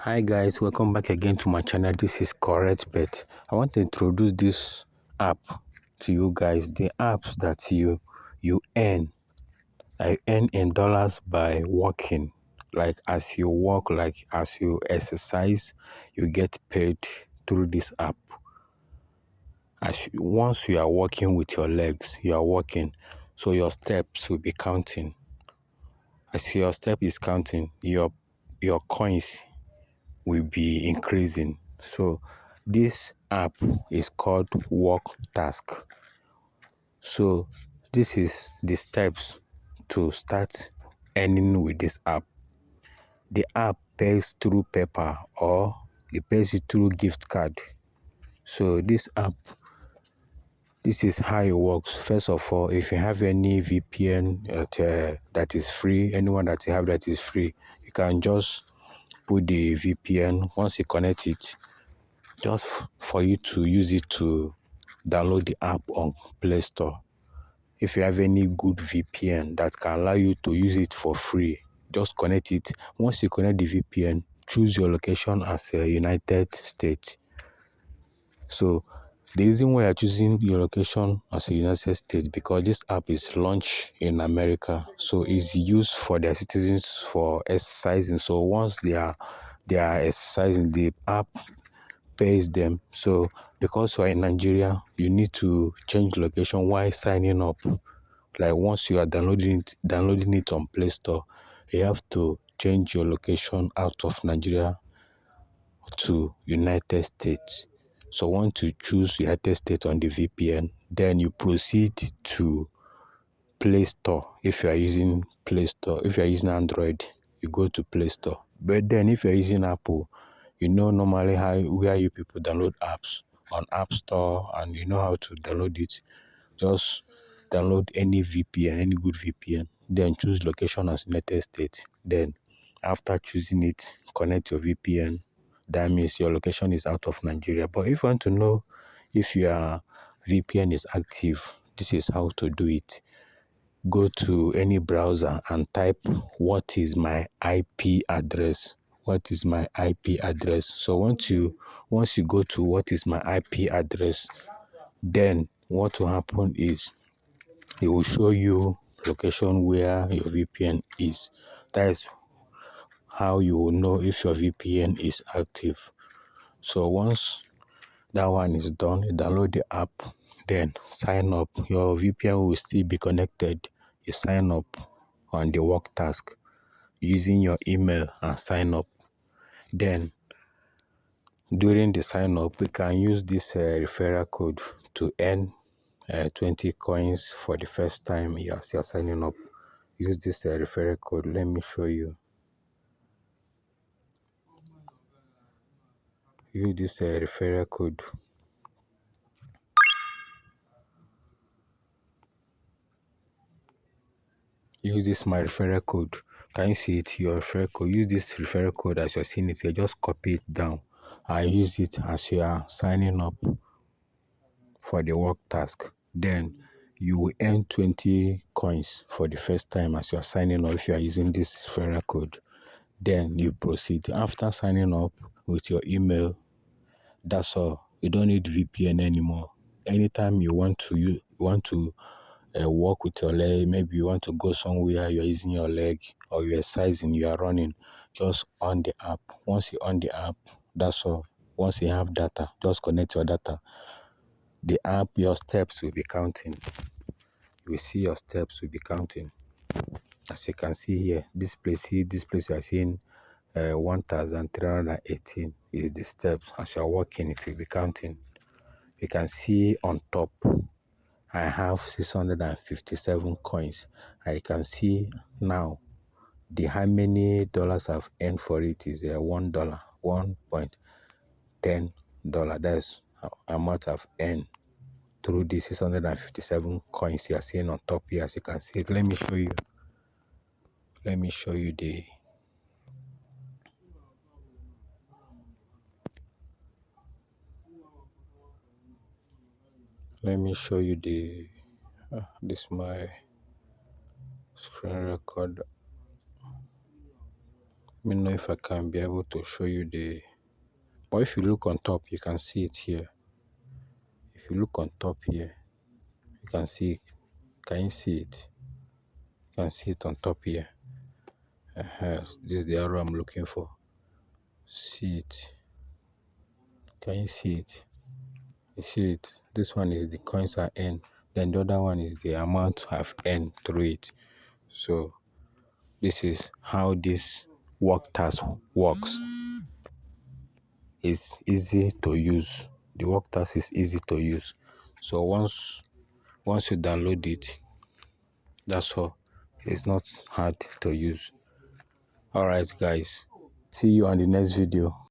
Hi guys, welcome back again to my channel. This is Correct Bet. I want to introduce this app to you guys. The apps that you earn. I earn in dollars by working. Like as you work, like as you exercise, you get paid through this app. Once you are working with your legs, you are working, so your steps will be counting. As your step is counting, your coins will be increasing. So this app is called WALKTASK. So this is the steps to start earning with this app. The app pays through PayPal or it pays you through gift card. So this app, this is how it works. First of all, if you have any VPN that is free, anyone that you have that is free, you can just put the VPN. Once you connect it, just for you to use it to download the app on Play Store. If you have any good VPN that can allow you to use it for free, just connect it. Once you connect the VPN, choose your location as a United States. So the reason why you're choosing your location as a United States, because this app is launched in America, so it's used for their citizens for exercising. So once they are exercising, the app pays them. So because you're in Nigeria, you need to change location while signing up. Like once you are downloading it on Play Store, you have to change your location out of Nigeria to United States. So once you choose United States on the VPN, then you proceed to Play Store. If you are using Play Store, if you are using Android, you go to Play Store. But then if you are using Apple, you know normally where you people download apps on App Store, and you know how to download it. Just download any VPN, any good VPN, then choose location as United States. Then after choosing it, connect your VPN. That means your location is out of Nigeria. But if you want to know if your VPN is active, this is how to do it. Go to any browser and type what is my IP address. What is my IP address? So once you go to what is my IP address, then what will happen is it will show you location where your VPN is. That is how you will know if your VPN is active. So once that one is done, you download the app, then sign up. Your VPN will still be connected. You sign up on the WALKTASK using your email and sign up. Then during the sign up, we can use this referral code to earn 20 coins for the first time as you're signing up. Use this referral code. Let me show you. Use this referral code. Use this my referral code. Can you see it? Your referral code. Use this referral code as you're seeing it. You just copy it down and use it as you are signing up for the WALKTASK. Then you will earn 20 coins for the first time as you are signing up if you are using this referral code. Then you proceed. After signing up with your email, that's all. You don't need VPN anymore. Anytime you want to walk with your leg, maybe you want to go somewhere, you're using your leg, or you're exercising, you are running, just on the app. Once you on the app, that's all. Once you have data, just connect your data. The app, your steps will be counting. You will see your steps will be counting. As you can see here, this place you are seeing 1,318 is the steps. As you are walking, it will be counting. You can see on top, I have 657 coins. I can see now how many dollars I've earned for it is $1, $1.10. That's how much I've earned through the 657 coins you are seeing on top here. As you can see it, let me show you. Let me show you the this my screen record. Let me know if I can be able to show you but if you look on top, you can see it here. If you look on top here, you can see it. Can you see it? You can see it on top here. This is the arrow I'm looking for. See it? Can you see it? You see it? This one is the coins I earned. Then the other one is the amount I've earned through it. So this is how this work task works. It's easy to use. The work task is easy to use. So once you download it, that's all. It's not hard to use. All right, guys. See you on the next video.